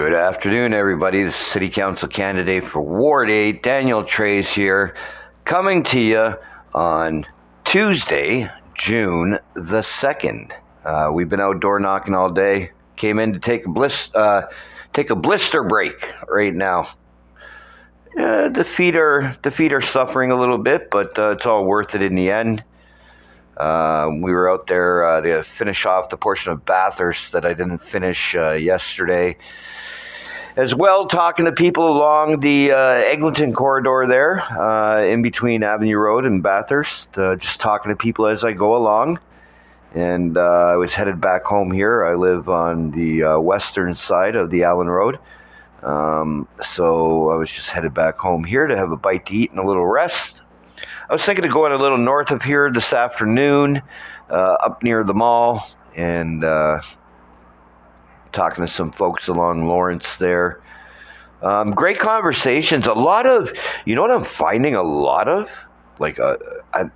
Good afternoon, everybody. The City Council candidate for Ward 8, Daniel Trace here, coming to you on Tuesday, June the 2nd. We've been outdoor knocking all day. Came in to take a blister break right now. The feet are suffering a little bit, but it's all worth it in the end. We were out there to finish off the portion of Bathurst that I didn't finish yesterday. As well, talking to people along the Eglinton corridor there, in between Avenue Road and Bathurst. Just talking to people as I go along. And I was headed back home here. I live on the western side of the Allen Road. So I was just headed back home here to have a bite to eat and a little rest. I was thinking of going a little north of here this afternoon, up near the mall, and talking to some folks along Lawrence there. Great conversations. A lot of, you know what I'm finding a lot of? I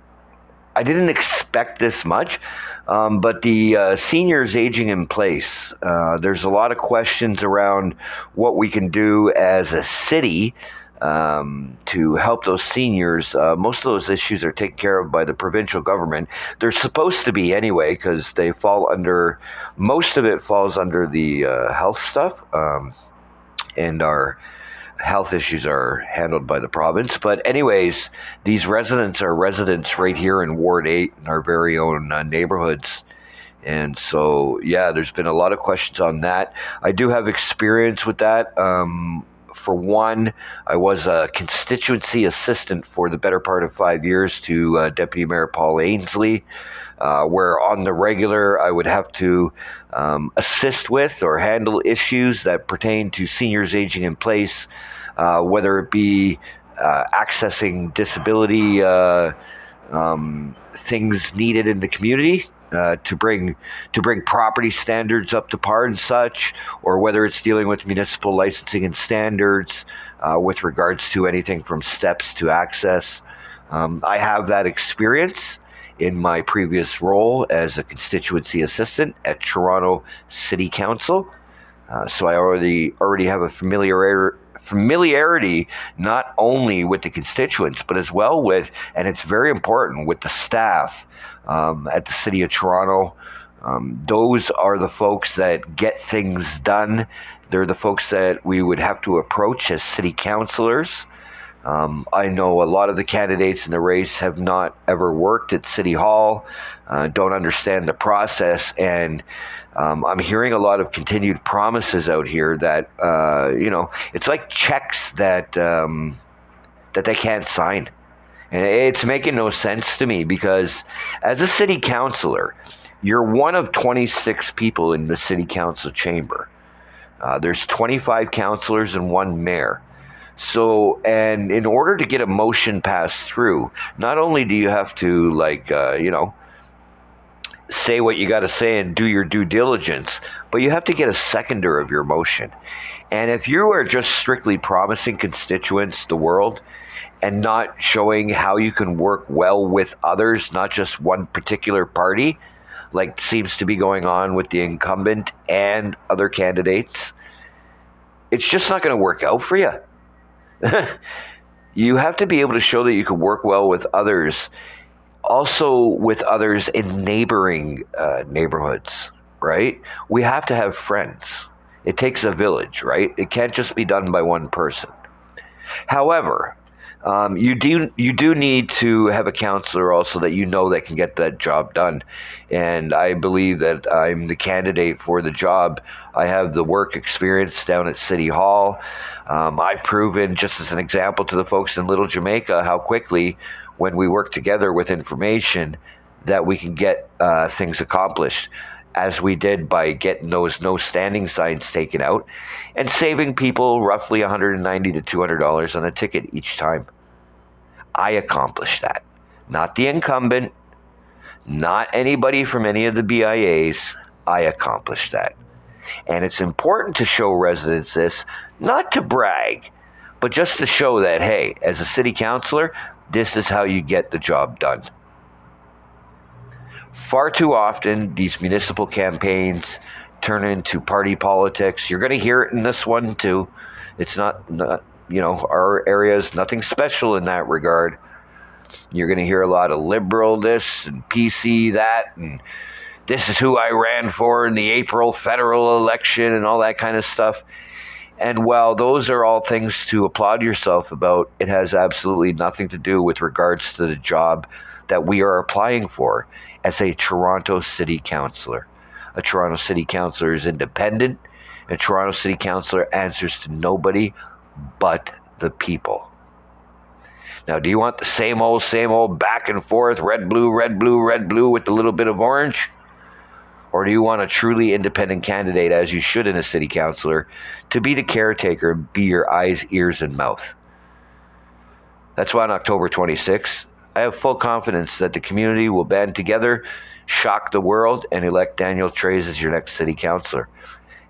didn't expect this much, but the seniors aging in place. There's a lot of questions around what we can do as a city to help those seniors. Most of those issues are taken care of by the provincial government. They're supposed to be anyway, because they fall under, most of it falls under the health stuff, and our health issues are handled by the province. But anyways, these residents are residents right here in Ward 8 in our very own neighborhoods. And so, yeah, there's been a lot of questions on that. I do have experience with that. For one, I was a constituency assistant for the better part of 5 years to Deputy Mayor Paul Ainsley, where on the regular I would have to assist with or handle issues that pertain to seniors aging in place, whether it be accessing disability things needed in the community, to bring property standards up to par and such, or whether it's dealing with municipal licensing and standards with regards to anything from steps to access. I have that experience in my previous role as a constituency assistant at Toronto City Council. So I already have a familiarity not only with the constituents, but as well with, and it's very important, with the staff at the City of Toronto. Those are the folks that get things done. They're the folks that we would have to approach as city councillors. I know a lot of the candidates in the race have not ever worked at City Hall, don't understand the process, and I'm hearing a lot of continued promises out here that, it's like checks that they can't sign. And it's making no sense to me, because as a city councillor, you're one of 26 people in the city council chamber. There's 25 councillors and one mayor. So, and in order to get a motion passed through, not only do you have to, say what you got to say and do your due diligence, but you have to get a seconder of your motion. And if you are just strictly promising constituents the world and not showing how you can work well with others, not just one particular party, like seems to be going on with the incumbent and other candidates, it's just not going to work out for you. You have to be able to show that you can work well with others, also with others in neighboring neighborhoods, right? We have to have friends. It takes a village, right? It can't just be done by one person. However, you do need to have a counselor also that that can get that job done. And I believe that I'm the candidate for the job. I have the work experience down at City Hall. I've proven, just as an example to the folks in Little Jamaica, how quickly, when we work together with information, that we can get things accomplished, as we did by getting those no standing signs taken out and saving people roughly $190 to $200 on a ticket each time. I accomplished that. Not the incumbent, not anybody from any of the BIAs. I accomplished that. And it's important to show residents this, not to brag, but just to show that, hey, as a city councillor, this is how you get the job done. Far too often, these municipal campaigns turn into party politics. You're going to hear it in this one too. It's not our area is nothing special in that regard. You're going to hear a lot of liberal this and PC that, and this is who I ran for in the April federal election and all that kind of stuff. And while those are all things to applaud yourself about, it has absolutely nothing to do with regards to the job that we are applying for as a Toronto City Councillor. A Toronto City Councillor is independent. A Toronto City Councillor answers to nobody but the people. Now, do you want the same old back and forth, red, blue, red, blue, red, blue with a little bit of orange? Or do you want a truly independent candidate, as you should in a city councillor, to be the caretaker and be your eyes, ears, and mouth? That's why on October 26th, I have full confidence that the community will band together, shock the world, and elect Daniel Treyz as your next city councillor.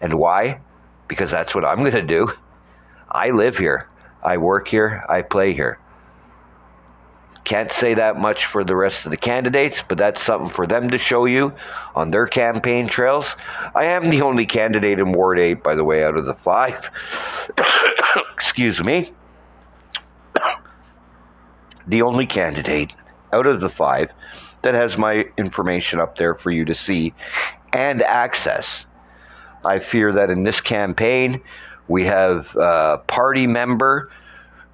And why? Because that's what I'm going to do. I live here. I work here. I play here. Can't say that much for the rest of the candidates, but that's something for them to show you on their campaign trails. I am the only candidate in Ward 8, by the way, out of the 5. Excuse me. The only candidate out of the 5 that has my information up there for you to see and access. I fear that in this campaign, we have a party member,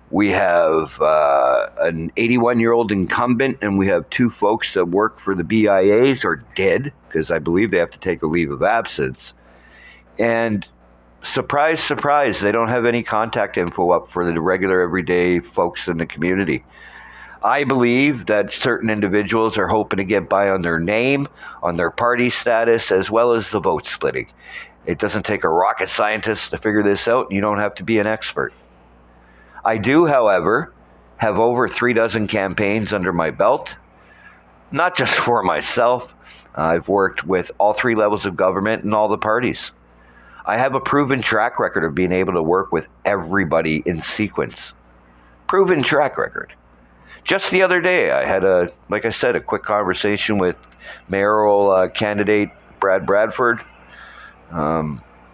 we have an 81-year-old incumbent, and we have 2 folks that work for the BIAs, or did, because I believe they have to take a leave of absence. And surprise, surprise, they don't have any contact info up for the regular, everyday folks in the community. I believe that certain individuals are hoping to get by on their name, on their party status, as well as the vote splitting. It doesn't take a rocket scientist to figure this out, and you don't have to be an expert. I do, however, have over 3 dozen campaigns under my belt, not just for myself. I've worked with all 3 levels of government and all the parties. I have a proven track record of being able to work with everybody in sequence. Proven track record. Just the other day, I had a quick conversation with mayoral candidate Brad Bradford.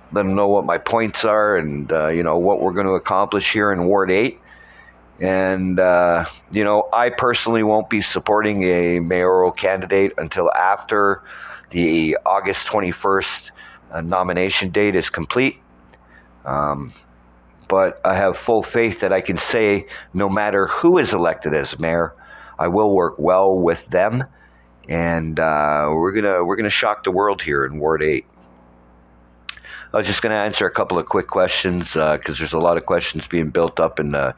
Let them know what my points are and, what we're going to accomplish here in Ward 8. And, I personally won't be supporting a mayoral candidate until after the August 21st nomination date is complete. But I have full faith that I can say no matter who is elected as mayor, I will work well with them. And we're gonna shock the world here in Ward 8. I was just going to answer a couple of quick questions because there's a lot of questions being built up in the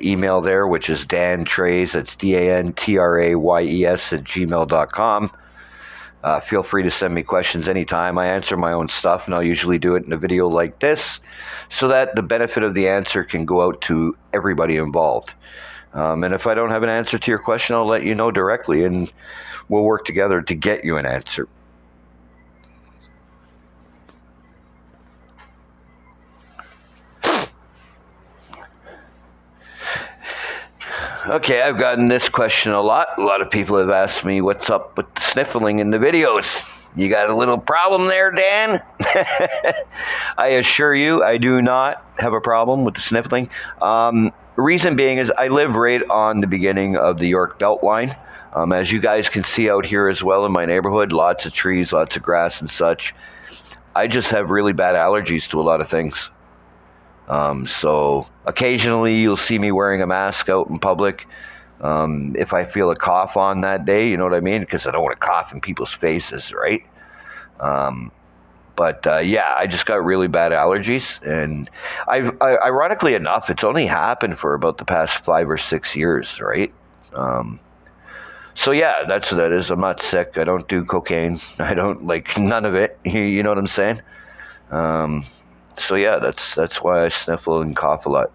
email there, which is Dan Treyz, that's DANTRAYES @gmail.com. Feel free to send me questions anytime. I answer my own stuff, and I'll usually do it in a video like this so that the benefit of the answer can go out to everybody involved. And if I don't have an answer to your question, I'll let you know directly, and we'll work together to get you an answer. Okay, I've gotten this question a lot. A lot of people have asked me what's up with the sniffling in the videos. You got a little problem there, Dan? I assure you, I do not have a problem with the sniffling. Reason being is I live right on the beginning of the York Beltline. As you guys can see out here as well in my neighborhood, lots of trees, lots of grass and such. I just have really bad allergies to a lot of things. So occasionally you'll see me wearing a mask out in public. If I feel a cough on that day, you know what I mean? Because I don't want to cough in people's faces, right? But I just got really bad allergies. And ironically enough, it's only happened for about the past 5 or 6 years, right? So yeah, that's what that is. I'm not sick. I don't do cocaine. I don't like none of it. You know what I'm saying? So yeah, that's why I sniffle and cough a lot.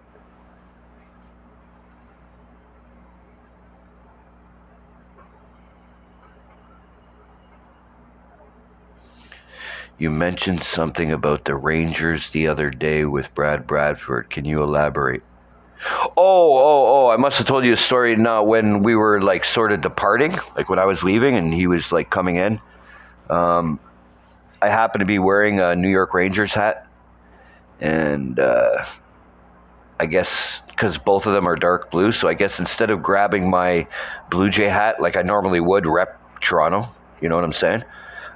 You mentioned something about the Rangers the other day with Brad Bradford. Can you elaborate? Oh, I must have told you a story now when we were sort of departing, when I was leaving and he was coming in. I happen to be wearing a New York Rangers hat, and I guess because both of them are dark blue, so I guess instead of grabbing my Blue Jay hat like I normally would rep Toronto, you know what I'm saying?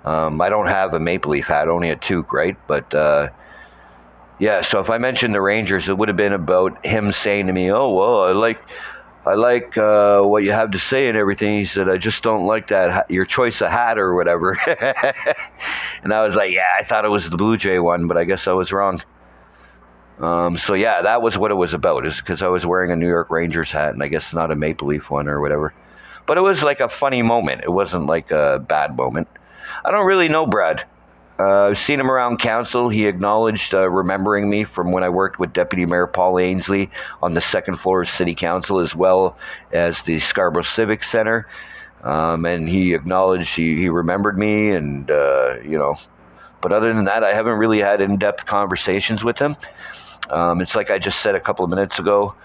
I don't have a Maple Leaf hat, only a toque, right? But yeah, so if I mentioned the Rangers, it would have been about him saying to me, "Oh well, I like what you have to say and everything." He said, "I just don't like that your choice of hat or whatever." And I was like, "Yeah, I thought it was the Blue Jay one, but I guess I was wrong." So yeah, that was what it was about. Is because I was wearing a New York Rangers hat, and I guess not a Maple Leaf one or whatever. But it was like a funny moment. It wasn't like a bad moment. I don't really know Brad. I've seen him around council. He acknowledged remembering me from when I worked with Deputy Mayor Paul Ainsley on the second floor of City Council, as well as the Scarborough Civic Center. And he acknowledged he remembered me, and you know. But other than that, I haven't really had in-depth conversations with him. It's like I just said a couple of minutes ago.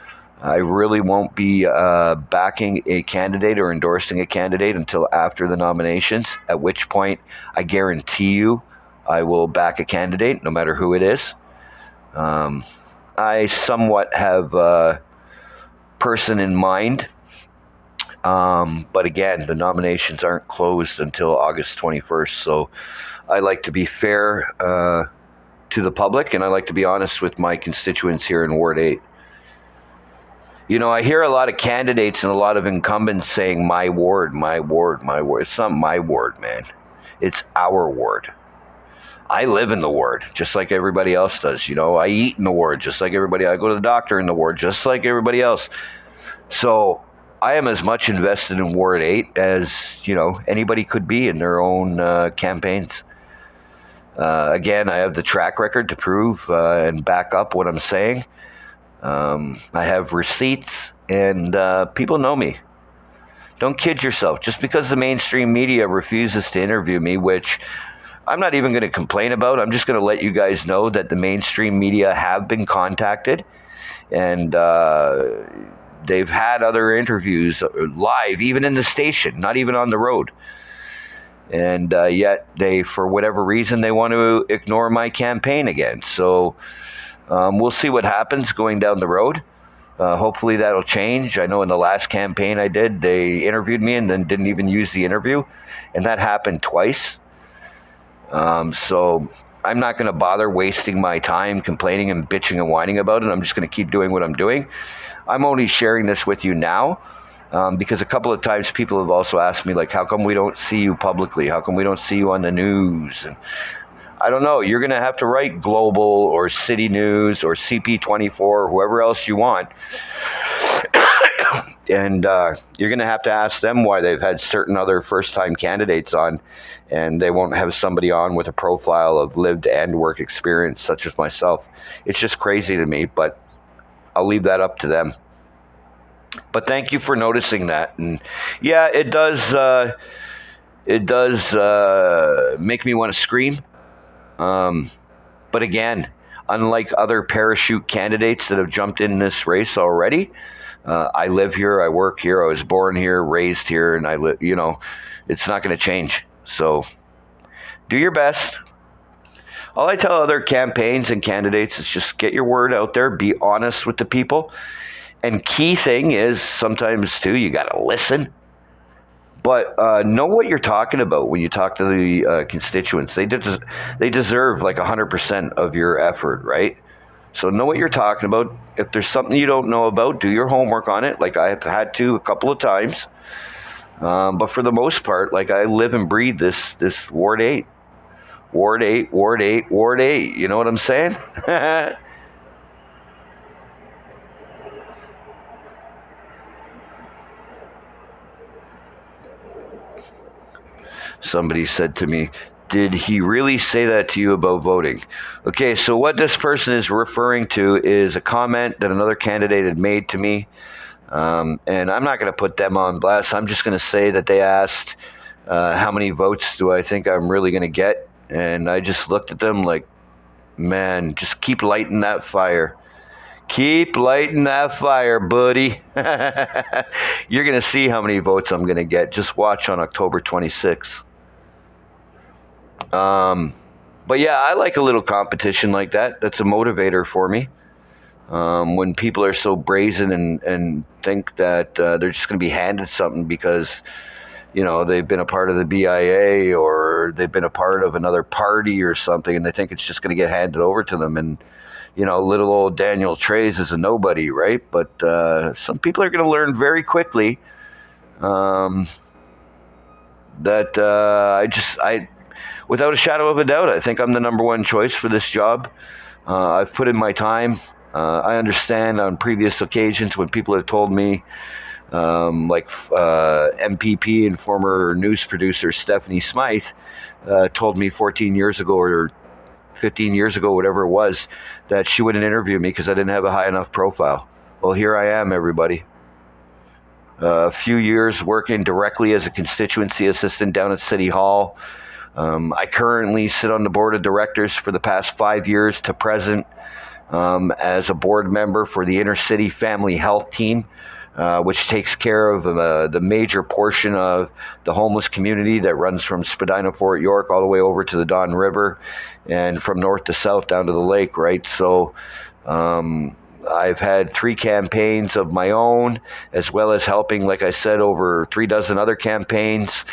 I really won't be backing a candidate or endorsing a candidate until after the nominations, at which point I guarantee you I will back a candidate, no matter who it is. I somewhat have a person in mind, but again, the nominations aren't closed until August 21st, so I like to be fair to the public, and I like to be honest with my constituents here in Ward 8. You know, I hear a lot of candidates and a lot of incumbents saying, my ward, my ward, my ward. It's not my ward, man. It's our ward. I live in the ward, just like everybody else does. You know, I eat in the ward, just like everybody. I go to the doctor in the ward, just like everybody else. So I am as much invested in Ward 8 as, you know, anybody could be in their own campaigns. Again, I have the track record to prove and back up what I'm saying. I have receipts, and people know me. Don't kid yourself. Just because the mainstream media refuses to interview me, which I'm not even going to complain about, I'm just going to let you guys know that the mainstream media have been contacted, and they've had other interviews live, even in the station, not even on the road. And yet they, for whatever reason, they want to ignore my campaign again. So we'll see what happens going down the road. Hopefully that'll change. I know in the last campaign I did, they interviewed me and then didn't even use the interview. And that happened twice. So I'm not going to bother wasting my time complaining and bitching and whining about it. I'm just going to keep doing what I'm doing. I'm only sharing this with you now because a couple of times people have also asked me, like, how come we don't see you publicly? How come we don't see you on the news? And I don't know. You're going to have to write Global or City News or CP24 or whoever else you want. And you're going to have to ask them why they've had certain other first-time candidates on, and they won't have somebody on with a profile of lived and work experience such as myself. It's just crazy to me, but I'll leave that up to them. But thank you for noticing that. And yeah, it does make me want to scream. But again, unlike other parachute candidates that have jumped in this race already, I live here, I work here, I was born here, raised here, and I live, you know, it's not going to change. So do your best. All I tell other campaigns and candidates is just get your word out there, be honest with the people. And key thing is sometimes too, you got to listen. But know what you're talking about when you talk to the constituents. They deserve like 100% of your effort, right? So know what you're talking about. If there's something you don't know about, do your homework on it, like I have had to a couple of times. But for the most part, like I live and breathe this Ward 8. Ward 8, Ward 8, Ward 8. You know what I'm saying? Somebody said to me, did he really say that to you about voting? Okay, so what this person is referring to is a comment that another candidate had made to me. And I'm not going to put them on blast. I'm just going to say that they asked, how many votes do I think I'm really going to get? And I just looked at them like, man, just keep lighting that fire. Keep lighting that fire, buddy. You're going to see how many votes I'm going to get. Just watch on October 26th. But yeah, I like a little competition like that. That's a motivator for me. When people are so brazen and think that they're just going to be handed something because they've been a part of the BIA or they've been a part of another party or something, and they think it's just going to get handed over to them. And little old Daniel Trays is a nobody, right? But some people are going to learn very quickly that without a shadow of a doubt, I think I'm the number one choice for this job. I've put in my time. I understand on previous occasions when people have told me, like MPP and former news producer Stephanie Smythe told me 14 years ago or 15 years ago, whatever it was, that she wouldn't interview me because I didn't have a high enough profile. Well, here I am, everybody. A few years working directly as a constituency assistant down at City Hall. I currently sit on the board of directors for the past 5 years to present as a board member for the Inner City Family Health Team, which takes care of the major portion of the homeless community that runs from Spadina, Fort York, all the way over to the Don River, and from north to south down to the lake, right? So I've had 3 campaigns of my own, as well as helping, like I said, over 3 dozen other campaigns.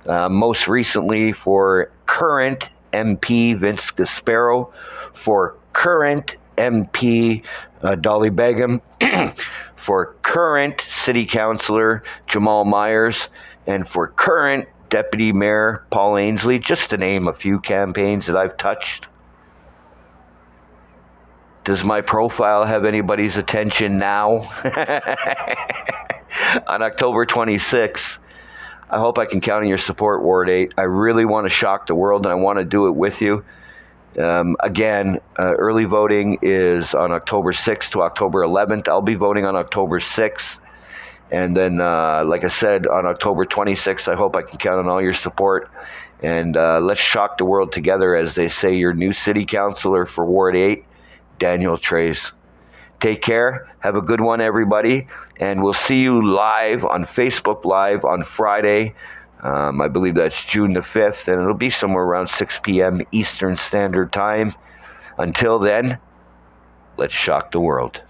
Most recently for current MP Vince Gasparo, for current MP Dolly Begum, for current City Councillor Jamal Myers, and for current Deputy Mayor Paul Ainsley, just to name a few campaigns that I've touched. Does my profile have anybody's attention now? On October 26th, I hope I can count on your support, Ward 8. I really want to shock the world, and I want to do it with you. Again, early voting is on October 6th to October 11th. I'll be voting on October 6th. And then, like I said, on October 26th, I hope I can count on all your support. And let's shock the world together, as they say, your new city councillor for Ward 8, Daniel Trays. Take care. Have a good one, everybody. And we'll see you live on Facebook Live on Friday. I believe that's June the 5th, and it'll be somewhere around 6 p.m. Eastern Standard Time. Until then, let's shock the world.